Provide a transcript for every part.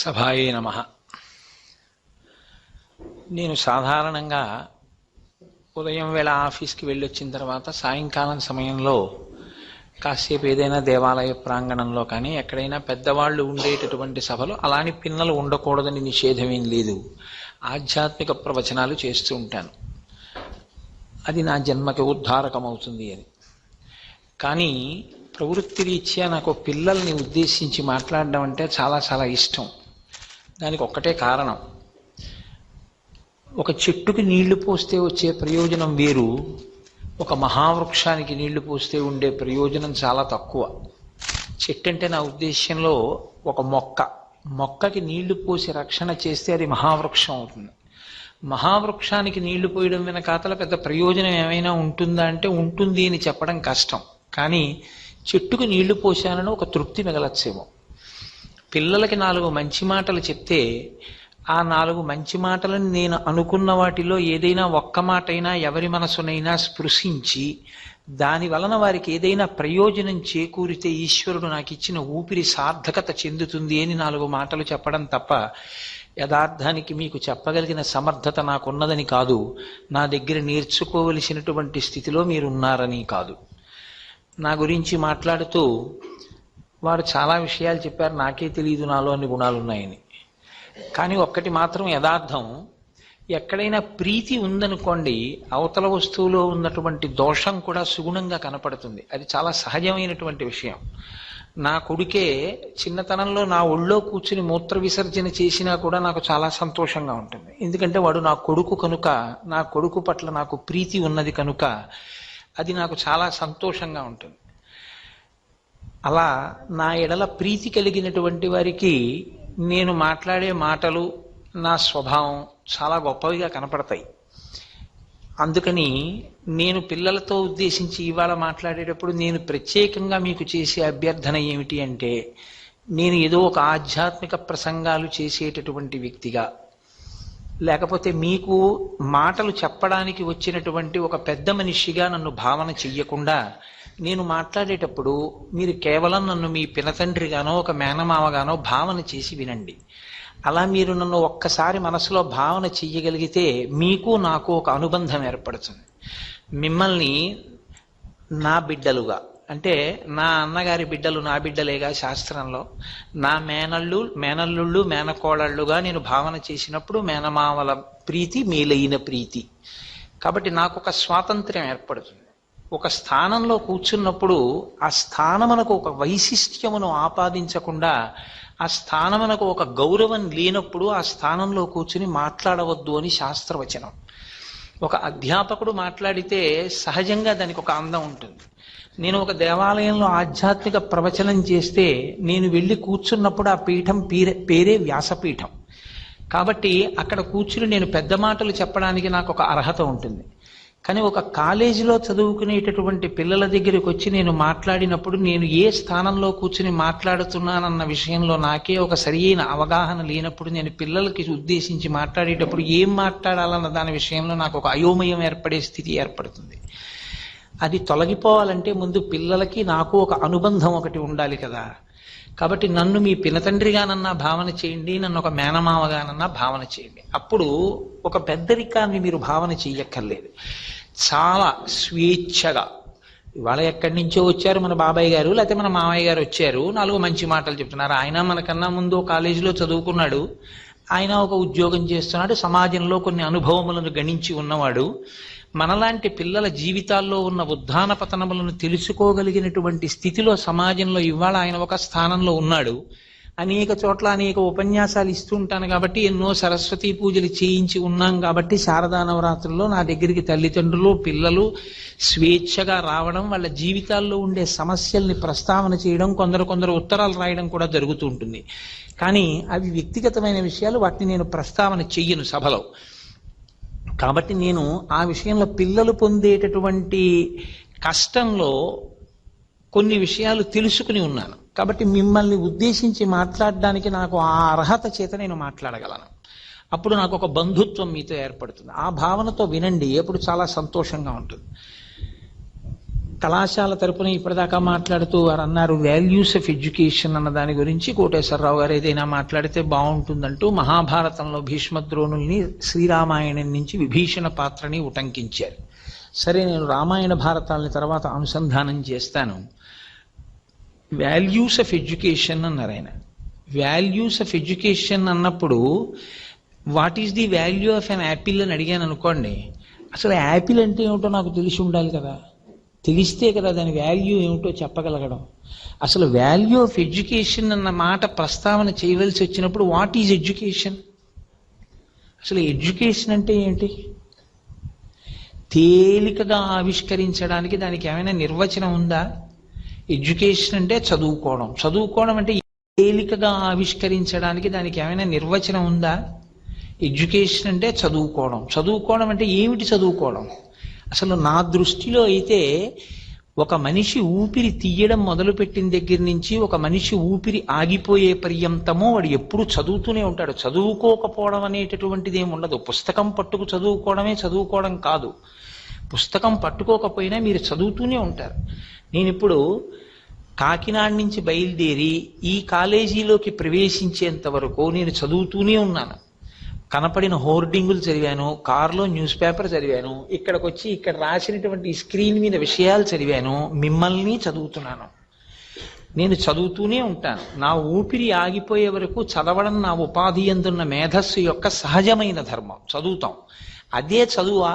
సభాయే నమః. నేను సాధారణంగా ఉదయం వేళ ఆఫీస్కి వెళ్ళొచ్చిన తర్వాత సాయంకాలం సమయంలో కాసేపు ఏదైనా దేవాలయ ప్రాంగణంలో కానీ ఎక్కడైనా పెద్దవాళ్ళు ఉండేటటువంటి సభలో అలాని పిల్లలు ఉండకూడదని నిషేధమేం లేదు. ఆధ్యాత్మిక ప్రవచనాలు చేస్తూ ఉంటాను. అది నా జన్మకి ఉద్ధారకమవుతుంది అని. కానీ ప్రవృత్తి రీత్యా నాకు పిల్లల్ని ఉద్దేశించి మాట్లాడడం అంటే చాలా చాలా ఇష్టం. దానికి ఒక్కటే కారణం, ఒక చెట్టుకి నీళ్లు పోస్తే వచ్చే ప్రయోజనం వేరు, ఒక మహావృక్షానికి నీళ్లు పోస్తే ఉండే ప్రయోజనం చాలా తక్కువ. చెట్టు అంటే నా ఉద్దేశ్యంలో ఒక మొక్కకి నీళ్లు పోసి రక్షణ చేస్తే అది మహావృక్షం అవుతుంది. మహావృక్షానికి నీళ్లు పోయడం వెనకాతల పెద్ద ప్రయోజనం ఏమైనా ఉంటుందా అంటే ఉంటుంది అని చెప్పడం కష్టం. కానీ చెట్టుకు నీళ్లు పోసానని ఒక తృప్తి మిగలచ్చేమో. పిల్లలకి 4 మంచి మాటలు చెప్తే ఆ 4 మంచి మాటలను నేను అనుకున్న వాటిలో ఏదైనా ఒక్క మాటైనా ఎవరి మనసునైనా స్పృశించి దాని వలన వారికి ఏదైనా ప్రయోజనం చేకూరితే ఈశ్వరుడు నాకు ఇచ్చిన ఊపిరి సార్థకత చెందుతుంది అని 4 మాటలు చెప్పడం తప్ప యథార్థానికి మీకు చెప్పగలిగిన సమర్థత నాకున్నదని కాదు, నా దగ్గర నేర్చుకోవలసినటువంటి స్థితిలో మీరున్నారని కాదు. నా గురించి మాట్లాడుతూ వారు చాలా విషయాలు చెప్పారు, నాకే తెలియదు నాలో అన్ని గుణాలు ఉన్నాయని. కానీ ఒక్కటి మాత్రం యథార్థం, ఎక్కడైనా ప్రీతి ఉందనుకోండి అవతల వస్తువులో ఉన్నటువంటి దోషం కూడా సుగుణంగా కనపడుతుంది. అది చాలా సహజమైనటువంటి విషయం. నా కొడుకే చిన్నతనంలో నా ఒళ్ళో కూర్చుని మూత్ర విసర్జన చేసినా కూడా నాకు చాలా సంతోషంగా ఉంటుంది. ఎందుకంటే వాడు నా కొడుకు కనుక, నా కొడుకు పట్ల నాకు ప్రీతి ఉన్నది కనుక అది నాకు చాలా సంతోషంగా ఉంటుంది. అలా నా ఎడల ప్రీతి కలిగినటువంటి వారికి నేను మాట్లాడే మాటలు, నా స్వభావం చాలా గొప్పవిగా కనపడతాయి. అందుకని నేను పిల్లలతో ఉద్దేశించి ఇవాళ మాట్లాడేటప్పుడు నేను ప్రత్యేకంగా మీకు చేసే అభ్యర్థన ఏమిటి అంటే, నేను ఏదో ఒక ఆధ్యాత్మిక ప్రసంగాలు చేసేటటువంటి వ్యక్తిగా, లేకపోతే మీకు మాటలు చెప్పడానికి వచ్చినటువంటి ఒక పెద్ద మనిషిగా నన్ను భావన చెయ్యకుండా, నేను మాట్లాడేటప్పుడు మీరు కేవలం నన్ను మీ పినతండ్రిగానో ఒక మేనమామగానో భావన చేసి వినండి. అలా మీరు నన్ను ఒక్కసారి మనసులో భావన చెయ్యగలిగితే మీకు నాకు ఒక అనుబంధం ఏర్పడుతుంది. మిమ్మల్ని నా బిడ్డలుగా, అంటే నా అన్నగారి బిడ్డలు నా బిడ్డలేగా శాస్త్రంలో, నా మేనల్లుళ్ళు మేనకోడళ్ళుగా నేను భావన చేసినప్పుడు మేనమామల ప్రీతి మేలైన ప్రీతి. కాబట్టి నాకు ఒక స్వాతంత్ర్యం ఏర్పడుతుంది. ఒక స్థానంలో కూర్చున్నప్పుడు ఆ స్థానమునకు ఒక వైశిష్ట్యమును ఆపాదించకుండా, ఆ స్థానమునకు ఒక గౌరవం లేనప్పుడు ఆ స్థానంలో కూర్చుని మాట్లాడవద్దు అని శాస్త్రవచనం. ఒక అధ్యాపకుడు మాట్లాడితే సహజంగా దానికి ఒక అందం ఉంటుంది. నేను ఒక దేవాలయంలో ఆధ్యాత్మిక ప్రవచనం చేస్తే నేను వెళ్ళి కూర్చున్నప్పుడు ఆ పీఠం పేరే వ్యాసపీఠం. కాబట్టి అక్కడ కూర్చుని నేను పెద్ద మాటలు చెప్పడానికి నాకు ఒక అర్హత ఉంటుంది. కానీ ఒక కాలేజీలో చదువుకునేటటువంటి పిల్లల దగ్గరికి వచ్చి నేను మాట్లాడినప్పుడు నేను ఏ స్థానంలో కూర్చుని మాట్లాడుతున్నానన్న విషయంలో నాకే ఒక సరియైన అవగాహన లేనప్పుడు నేను పిల్లలకి ఉద్దేశించి మాట్లాడేటప్పుడు ఏం మాట్లాడాలన్న దాని విషయంలో నాకు ఒక అయోమయం ఏర్పడే స్థితి ఏర్పడుతుంది. అది తొలగిపోవాలంటే ముందు పిల్లలకి నాకు ఒక అనుబంధం ఒకటి ఉండాలి కదా. కాబట్టి నన్ను మీ పినతండ్రిగానన్నా భావన చేయండి, నన్ను ఒక మేనమామగానన్నా భావన చేయండి. అప్పుడు ఒక పెద్దరికాన్ని మీరు భావన చెయ్యక్కర్లేదు. చాలా స్వేచ్ఛగా, ఇవాళ ఎక్కడి నుంచో వచ్చారు మన బాబాయ్ గారు లేకపోతే మన మామయ్య గారు వచ్చారు, 4 మంచి మాటలు చెప్తున్నారు. ఆయన మనకన్నా ముందు కాలేజీలో చదువుకున్నాడు, ఆయన ఒక ఉద్యోగం చేస్తున్నాడు, సమాజంలో కొన్ని అనుభవములను గణించి ఉన్నవాడు. మనలాంటి పిల్లల జీవితాల్లో ఉన్న ఉద్ధాన పతనములను తెలుసుకోగలిగినటువంటి స్థితిలో సమాజంలో ఇవాళ ఆయన ఒక స్థానంలో ఉన్నాడు. అనేక చోట్ల అనేక ఉపన్యాసాలు ఇస్తూ ఉంటాను కాబట్టి, ఎన్నో సరస్వతీ పూజలు చేయించి ఉన్నాం కాబట్టి, శారదా నవరాత్రుల్లో నా దగ్గరికి తల్లిదండ్రులు పిల్లలు స్వేచ్ఛగా రావడం, వాళ్ళ జీవితాల్లో ఉండే సమస్యల్ని ప్రస్తావన చేయడం, కొందరు ఉత్తరాలు రాయడం కూడా జరుగుతూ ఉంటుంది. కానీ అవి వ్యక్తిగతమైన విషయాలు, వాటిని నేను ప్రస్తావన చెయ్యను సభలో. కాబట్టి నేను ఆ విషయంలో పిల్లలు పొందేటటువంటి కష్టంలో కొన్ని విషయాలు తెలుసుకుని ఉన్నాను. కాబట్టి మిమ్మల్ని ఉద్దేశించి మాట్లాడడానికి నాకు ఆ అర్హత చేత నేను మాట్లాడగలను. అప్పుడు నాకు ఒక బంధుత్వం మీతో ఏర్పడుతుంది. ఆ భావనతో వినండి, అప్పుడు చాలా సంతోషంగా ఉంటుంది. కళాశాల తరపున ఇప్పటిదాకా మాట్లాడుతూ వారు అన్నారు వాల్యూస్ ఆఫ్ ఎడ్యుకేషన్ అన్న దాని గురించి కోటేశ్వరరావు గారు ఏదైనా మాట్లాడితే బాగుంటుందంటూ మహాభారతంలో భీష్మద్రోణుల్ని శ్రీరామాయణం నుంచి విభీషణ పాత్రని ఉటంకించారు. సరే, నేను రామాయణ భారతాలని తర్వాత అనుసంధానం చేస్తాను. వాల్యూస్ ఆఫ్ ఎడ్యుకేషన్ అన్నారు ఆయన. వాల్యూస్ ఆఫ్ ఎడ్యుకేషన్ అన్నప్పుడు what is the value of an apple అని అడిగాను అనుకోండి, అసలు యాపిల్ అంటే ఏమిటో నాకు తెలిసి ఉండాలి కదా, తెలిస్తే కదా దాని వాల్యూ ఏమిటో చెప్పగలగడం. అసలు వాల్యూ ఆఫ్ ఎడ్యుకేషన్ అన్న మాట ప్రస్తావన చేయవలసి వచ్చినప్పుడు వాట్ ఈజ్ ఎడ్యుకేషన్, అసలు ఎడ్యుకేషన్ అంటే ఏంటి? తేలికగా ఆవిష్కరించడానికి దానికి ఏమైనా నిర్వచనం ఉందా? ఎడ్యుకేషన్ అంటే చదువుకోవడం, చదువుకోవడం అంటే తేలికగా ఆవిష్కరించడానికి దానికి ఏమైనా నిర్వచనం ఉందా? ఎడ్యుకేషన్ అంటే చదువుకోవడం, చదువుకోవడం అంటే ఏమిటి చదువుకోవడం? అసలు నా దృష్టిలో అయితే ఒక మనిషి ఊపిరి తీయడం మొదలుపెట్టిన దగ్గర నుంచి ఒక మనిషి ఊపిరి ఆగిపోయే పర్యంతమో వాడు ఎప్పుడు చదువుతూనే ఉంటాడు. చదువుకోకపోవడం అనేటటువంటిది ఏమి ఉండదు. పుస్తకం పట్టుకు చదువుకోవడమే చదువుకోవడం కాదు. పుస్తకం పట్టుకోకపోయినా మీరు చదువుతూనే ఉంటారు. నేను ఇప్పుడు కాకినాడ నుంచి బయలుదేరి ఈ కాలేజీలోకి ప్రవేశించేంత వరకు నేను చదువుతూనే ఉన్నాను. కనపడిన హోర్డింగులు చదివాను, కారులో న్యూస్ పేపర్ చదివాను, ఇక్కడికి వచ్చి ఇక్కడ రాసినటువంటి స్క్రీన్ మీద విషయాలు చదివాను, మిమ్మల్ని చదువుతున్నాను. నేను చదువుతూనే ఉంటాను. నా ఊపిరి ఆగిపోయే వరకు చదవడం నా ఉపాధి అందున్న మేధస్సు యొక్క సహజమైన ధర్మం. చదువుతాం. అదే చదువా?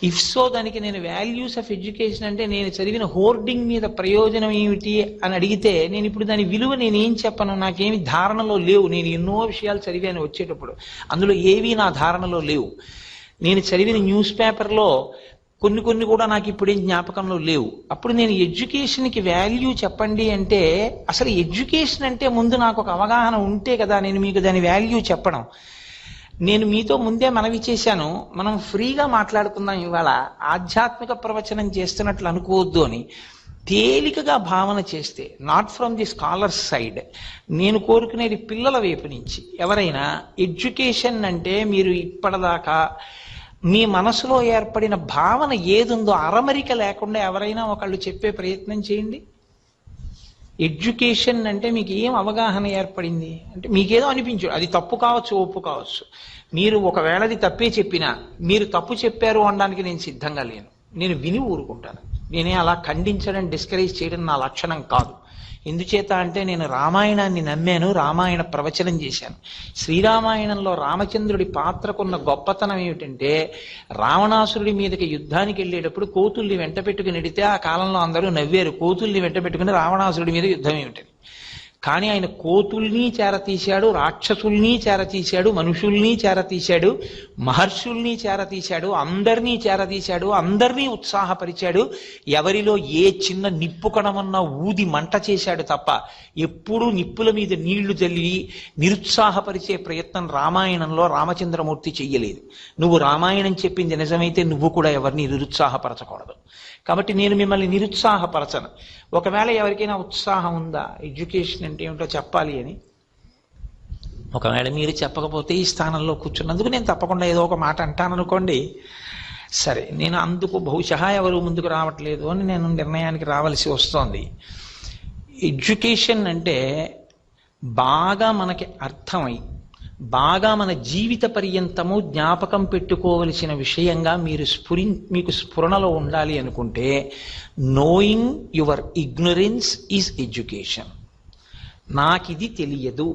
ఇఫ్ సో దానికి నేను వాల్యూస్ ఆఫ్ ఎడ్యుకేషన్ అంటే నేను చదివిన హోర్డింగ్ మీద ప్రయోజనం ఏమిటి అని అడిగితే నేను ఇప్పుడు దాని విలువ నేనేం చెప్పను? నాకేమి ధారణలో లేవు. నేను ఎన్నో విషయాలు చదివాను వచ్చేటప్పుడు, అందులో ఏవి నా ధారణలో లేవు. నేను చదివిన న్యూస్ పేపర్లో కొన్ని కూడా నాకు ఇప్పుడేం జ్ఞాపకంలో లేవు. అప్పుడు నేను ఎడ్యుకేషన్కి వాల్యూ చెప్పండి అంటే అసలు ఎడ్యుకేషన్ అంటే ముందు నాకు ఒక అవగాహన ఉంటే కదా నేను మీకు దాని వాల్యూ చెప్పడం. నేను మీతో ముందే మనవి చేశాను, మనం ఫ్రీగా మాట్లాడుకుందాం, ఇవాళ ఆధ్యాత్మిక ప్రవచనం చేస్తున్నట్లు అనుకోవద్దు అని. తేలికగా భావన చేస్తే, not from the scholars side, నేను కోరుకునేది పిల్లల వైపు నుంచి. ఎవరైనా ఎడ్యుకేషన్ అంటే మీరు ఇప్పటిదాకా మీ మనసులో ఏర్పడిన భావన ఏదుందో అరమరిక లేకుండా ఎవరైనా ఒకళ్ళు చెప్పే ప్రయత్నం చేయండి. ఎడ్యుకేషన్ అంటే మీకు ఏం అవగాహన ఏర్పడింది అంటే మీకేదో అనిపించు, అది తప్పు కావచ్చు, ఒప్పు కావచ్చు. మీరు ఒకవేళ అది తప్పే చెప్పినా మీరు తప్పు చెప్పారు అనడానికి నేను సిద్ధంగా లేను. నేను విని ఊరుకుంటాను. నేనే అలా ఖండించడం, డిస్కరేజ్ చేయడం నా లక్షణం కాదు. ఎందుచేత అంటే నేను రామాయణాన్ని నమ్మాను, రామాయణ ప్రవచనం చేశాను. శ్రీరామాయణంలో రామచంద్రుడి పాత్రకున్న గొప్పతనం ఏమిటంటే, రావణాసురుడి మీదకి యుద్ధానికి వెళ్ళేటప్పుడు కోతుల్ని వెంట పెట్టుకుని వెడితే ఆ కాలంలో అందరూ నవ్వారు. కోతుల్ని వెంట పెట్టుకుని రావణాసురుడి మీద యుద్ధం ఏమిటని. కానీ ఆయన కోతుల్ని చేరతీశాడు, రాక్షసుల్ని చేరతీశాడు, మనుషుల్ని చేరతీశాడు, మహర్షుల్ని చేరతీశాడు, అందరినీ చేరతీశాడు, అందరినీ ఉత్సాహపరిచాడు. ఎవరిలో ఏ చిన్న నిప్పు కణమన్నా ఊది మంట చేశాడు తప్ప ఎప్పుడూ నిప్పుల మీద నీళ్లు చల్లి నిరుత్సాహపరిచే ప్రయత్నం రామాయణంలో రామచంద్రమూర్తి చెయ్యలేదు. నువ్వు రామాయణం చెప్పింది నిజమైతే నువ్వు కూడా ఎవరిని నిరుత్సాహపరచకూడదు. కాబట్టి నేను మిమ్మల్ని నిరుత్సాహపరచను. ఒకవేళ ఎవరికైనా ఉత్సాహం ఉందా ఎడ్యుకేషన్ అంటే ఏమిటో చెప్పాలి అని, ఒకవేళ మీరు చెప్పకపోతే ఈ స్థానంలో కూర్చున్నందుకు నేను తప్పకుండా ఏదో ఒక మాట అంటాను అనుకోండి. సరే, నేను అందుకు బహుశా ఎవరు ముందుకు రావట్లేదు అని నేను నిర్ణయానికి రావాల్సి వస్తోంది. ఎడ్యుకేషన్ అంటే బాగా మనకి అర్థమై బాగా మన జీవిత పర్యంతము జ్ఞాపకం పెట్టుకోవలసిన విషయంగా మీకు స్ఫురణలో ఉండాలి అనుకుంటే, knowing your ignorance is education. నాకిది తెలియదు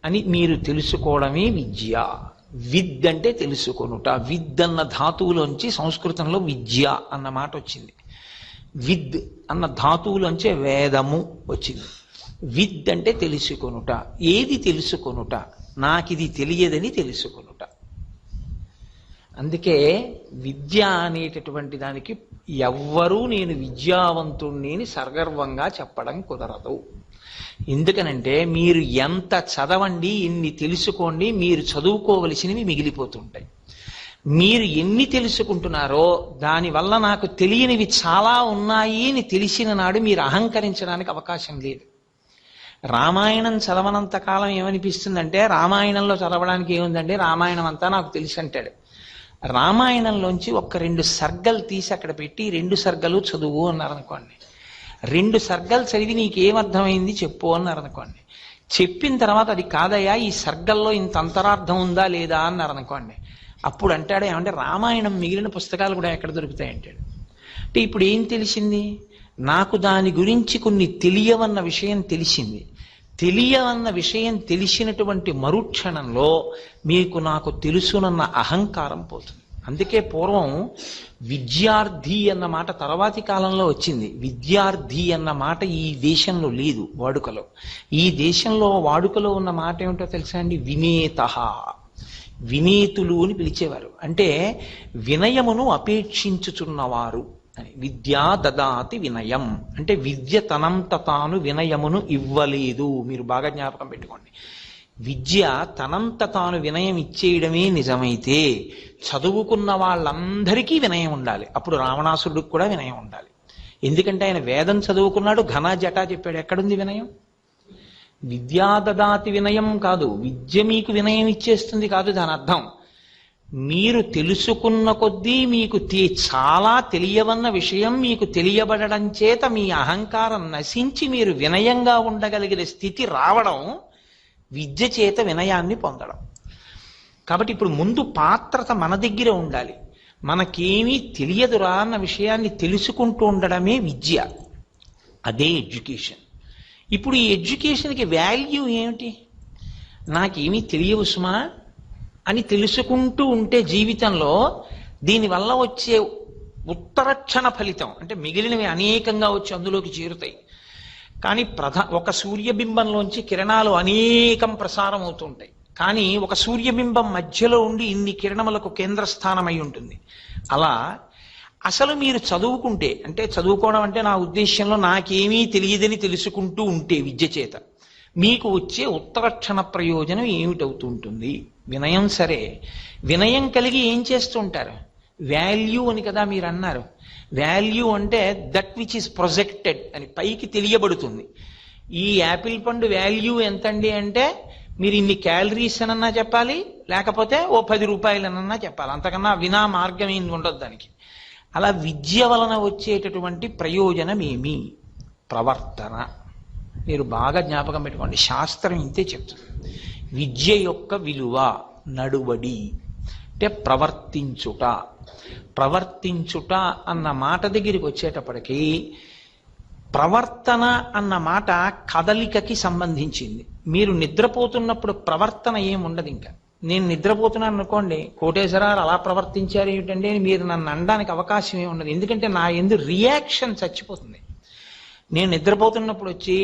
అని మీరు తెలుసుకోవడమే విద్య. విద్ అంటే తెలుసుకొనుట. విద్ అన్న ధాతువులోంచి సంస్కృతంలో విద్య అన్న మాట వచ్చింది. విద్ అన్న ధాతువులోంచే వేదము వచ్చింది. విద్ అంటే తెలుసుకొనుట. ఏది తెలుసుకొనుట? నాకిది తెలియదని తెలుసుకొనుట. అందుకే విద్య అనేటటువంటి దానికి ఎవ్వరూ నేను విద్యావంతుణ్ణి అని సగర్వంగా చెప్పడం కుదరదు. ఎందుకనంటే మీరు ఎంత చదవండి, ఎన్ని తెలుసుకోండి, మీరు చదువుకోవలసినవి మిగిలిపోతుంటాయి. మీరు ఎన్ని తెలుసుకుంటున్నారో దానివల్ల నాకు తెలియనివి చాలా ఉన్నాయి అని తెలిసిన నాడు మీరు అహంకరించడానికి అవకాశం లేదు. రామాయణం చదవనంత కాలం ఏమనిపిస్తుందంటే, రామాయణంలో చదవడానికి ఏముందంటే రామాయణం అంతా నాకు తెలిసి అంటాడు. రామాయణంలోంచి ఒక 2 సర్గలు తీసి అక్కడ పెట్టి 2 సర్గలు చదువు అన్నారనుకోండి. 2 సర్గలు చదివి నీకేమర్థమైంది చెప్పు అన్నారనుకోండి. చెప్పిన తర్వాత అది కాదయ్యా ఈ సర్గల్లో ఇంత అంతరార్థం ఉందా లేదా అన్నారనుకోండి. అప్పుడు అంటాడు ఏమంటే రామాయణం మిగిలిన పుస్తకాలు కూడా ఎక్కడ దొరుకుతాయి అంటాడు. అంటే ఇప్పుడు ఏం తెలిసింది? నాకు దాని గురించి కొన్ని తెలియవన్న విషయం తెలిసింది. తెలియవన్న విషయం తెలిసినటువంటి మరుక్షణంలో మీకు నాకు తెలుసునన్న అహంకారం పోతుంది. అందుకే పూర్వం విద్యార్థి అన్న మాట తర్వాతి కాలంలో వచ్చింది. విద్యార్థి అన్న మాట ఈ దేశంలో లేదు వాడుకలో. ఈ దేశంలో వాడుకలో ఉన్న మాట ఏమిటో తెలుసా అండి? వినేతః, వినేతులు అని పిలిచేవారు. అంటే వినయమును అపేక్షించుచున్నవారు అని. విద్యా దదాతి వినయం అంటే విద్య తనంత తాను వినయమును ఇవ్వలేదు. మీరు బాగా జ్ఞాపకం పెట్టుకోండి. విద్య తనంత తాను వినయం ఇచ్చేయడమే నిజమైతే చదువుకున్న వాళ్ళందరికీ వినయం ఉండాలి. అప్పుడు రావణాసురుడికి కూడా వినయం ఉండాలి. ఎందుకంటే ఆయన వేదం చదువుకున్నాడు, ఘన జటా చెప్పాడు. ఎక్కడుంది వినయం? విద్యా దదాతి వినయం కాదు, విద్య మీకు వినయం ఇచ్చేస్తుంది కాదు దాని అర్థం. మీరు తెలుసుకున్న కొద్దీ మీకు చాలా తెలియవన్న విషయం మీకు తెలియబడడం చేత మీ అహంకారం నశించి మీరు వినయంగా ఉండగలిగిన స్థితి రావడం విద్య చేత వినయాన్ని పొందడం. కాబట్టి ఇప్పుడు ముందు పాత్రత మన దగ్గర ఉండాలి. మనకేమీ తెలియదురా అన్న విషయాన్ని తెలుసుకుంటూ ఉండడమే విద్య. అదే ఎడ్యుకేషన్. ఇప్పుడు ఈ ఎడ్యుకేషన్కి వాల్యూ ఏమిటి? నాకేమీ తెలియవు సుమా అని తెలుసుకుంటూ ఉంటే జీవితంలో దీనివల్ల వచ్చే ఉత్తరక్షణ ఫలితం అంటే మిగిలినవి అనేకంగా వచ్చి అందులోకి చేరుతాయి. కానీ ఒక సూర్యబింబంలోంచి కిరణాలు అనేకం ప్రసారం అవుతుంటాయి. కానీ ఒక సూర్యబింబం మధ్యలో ఉండి ఇన్ని కిరణములకు కేంద్రస్థానమై ఉంటుంది. అలా అసలు మీరు చదువుకుంటే, అంటే చదువుకోవడం అంటే నా ఉద్దేశంలో నాకేమీ తెలియదని తెలుసుకుంటూ ఉంటే విద్య చేత మీకు వచ్చే ఉత్తరక్షణ ప్రయోజనం ఏమిటవుతూ ఉంటుంది? వినయం. సరే, వినయం కలిగి ఏం చేస్తుంటారు? వాల్యూ అని కదా మీరు అన్నారు. వాల్యూ అంటే దట్ విచ్ ఈస్ ప్రొజెక్టెడ్ అని పైకి తెలియబడుతుంది. ఈ యాపిల్ పండు వాల్యూ ఎంతండి అంటే మీరు ఇన్ని క్యాలరీస్ అనన్నా చెప్పాలి, లేకపోతే ఓ 10 రూపాయలనన్నా చెప్పాలి. అంతకన్నా వినా మార్గం ఏం ఉండదు దానికి. అలా విద్య వలన వచ్చేటటువంటి ప్రయోజనం ఏమి? ప్రవర్తన. మీరు బాగా జ్ఞాపకం పెట్టుకోండి, శాస్త్రం ఇంతే చెప్తుంది. విద్య యొక్క విలువ నడువడి అంటే ప్రవర్తించుట. ప్రవర్తించుట అన్న మాట దగ్గరికి వచ్చేటప్పటికీ ప్రవర్తన అన్న మాట కదలికకి సంబంధించింది. మీరు నిద్రపోతున్నప్పుడు ప్రవర్తన ఏముండదు. ఇంకా నేను నిద్రపోతున్నాను అనుకోండి, కోటేశ్వరారు అలా ప్రవర్తించారు ఏమిటండి అని మీరు నన్ను అనడానికి అవకాశం ఏమి ఉండదు. ఎందుకంటే నా ఎందు రియాక్షన్ చచ్చిపోతుంది. నేను నిద్రపోతున్నప్పుడు వచ్చి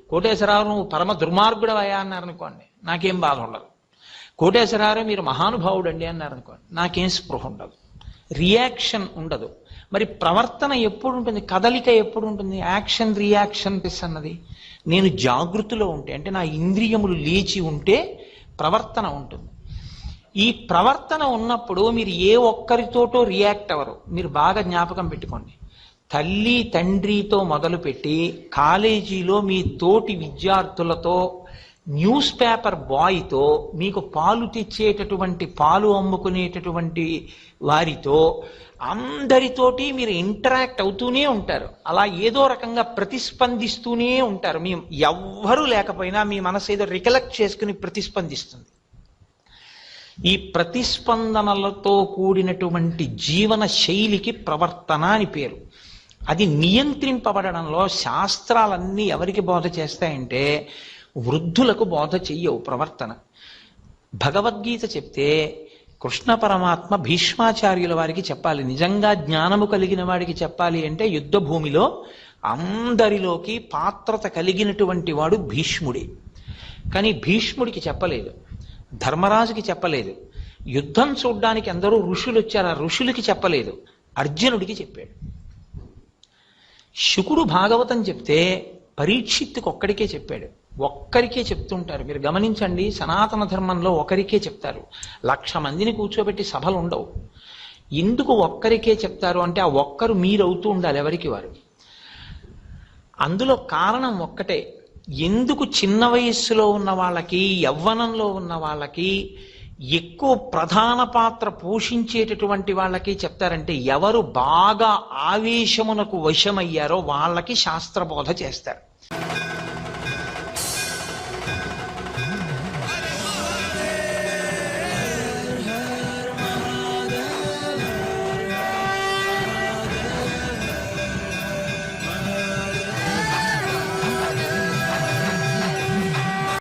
కోటేశ్వరారు నువ్వు పరమ దుర్మార్గుడవయ్యా అన్నారనుకోండి, నాకేం బాధ ఉండదు. కోటేశ్వరారు మీరు మహానుభావుడు అండి అన్నారనుకోండి, నాకేం స్పృహ ఉండదు, రియాక్షన్ ఉండదు. మరి ప్రవర్తన ఎప్పుడు ఉంటుంది? కదలిక ఎప్పుడు ఉంటుంది? యాక్షన్ రియాక్షన్ అన్నది నేను జాగృతిలో ఉంటే, అంటే నా ఇంద్రియములు లేచి ఉంటే ప్రవర్తన ఉంటుంది. ఈ ప్రవర్తన ఉన్నప్పుడు మీరు ఏ ఒక్కరితోటో రియాక్ట్ అవ్వరు. మీరు బాగా జ్ఞాపకం పెట్టుకోండి. తల్లి తండ్రితో మొదలుపెట్టి కాలేజీలో మీ తోటి విద్యార్థులతో, న్యూస్ పేపర్ బాయ్తో, మీకు పాలు తెచ్చేటటువంటి పాలు అమ్ముకునేటటువంటి వారితో, అందరితోటి మీరు ఇంటరాక్ట్ అవుతూనే ఉంటారు. అలా ఏదో రకంగా ప్రతిస్పందిస్తూనే ఉంటారు. మీ ఎవ్వరూ లేకపోయినా మీ మనసు ఏదో రికలెక్ట్ చేసుకుని ప్రతిస్పందిస్తుంది. ఈ ప్రతిస్పందనలతో కూడినటువంటి జీవన శైలికి ప్రవర్తన అని పేరు. అది నియంత్రింపబడడంలో శాస్త్రాలన్నీ ఎవరికి బోధ చేస్తాయంటే వృద్ధులకు బోధ చెయ్యవు ప్రవర్తన. భగవద్గీత చెప్తే కృష్ణ పరమాత్మ భీష్మాచార్యుల వారికి చెప్పాలి. నిజంగా జ్ఞానము కలిగిన వాడికి చెప్పాలి అంటే యుద్ధ భూమిలో అందరిలోకి పాత్రత కలిగినటువంటి వాడు భీష్ముడే. కానీ భీష్ముడికి చెప్పలేదు, ధర్మరాజుకి చెప్పలేదు. యుద్ధం చూడ్డానికి అందరూ ఋషులు వచ్చారు, ఆ ఋషులకి చెప్పలేదు, అర్జునుడికి చెప్పాడు. శుకుడు భాగవతం చెప్తే పరీక్షిత్తుకు ఒక్కడికే చెప్పాడు. ఒక్కరికే చెప్తుంటారు. మీరు గమనించండి, సనాతన ధర్మంలో ఒకరికే చెప్తారు. 1,00,000 మందిని కూర్చోబెట్టి సభలు ఉండవు. ఎందుకు ఒక్కరికే చెప్తారు అంటే ఆ ఒక్కరు మీరవుతూ ఉండాలి ఎవరికి వారు. అందులో కారణం ఒక్కటే. ఎందుకు చిన్న వయస్సులో ఉన్న వాళ్ళకి, యవ్వనంలో ఉన్న వాళ్ళకి ఎక్కువ ప్రధాన పాత్ర పోషించేటటువంటి వాళ్ళకి చెప్తారంటే ఎవరు బాగా ఆవేశమునకు వశమయ్యారో వాళ్ళకి శాస్త్రబోధ చేస్తారు.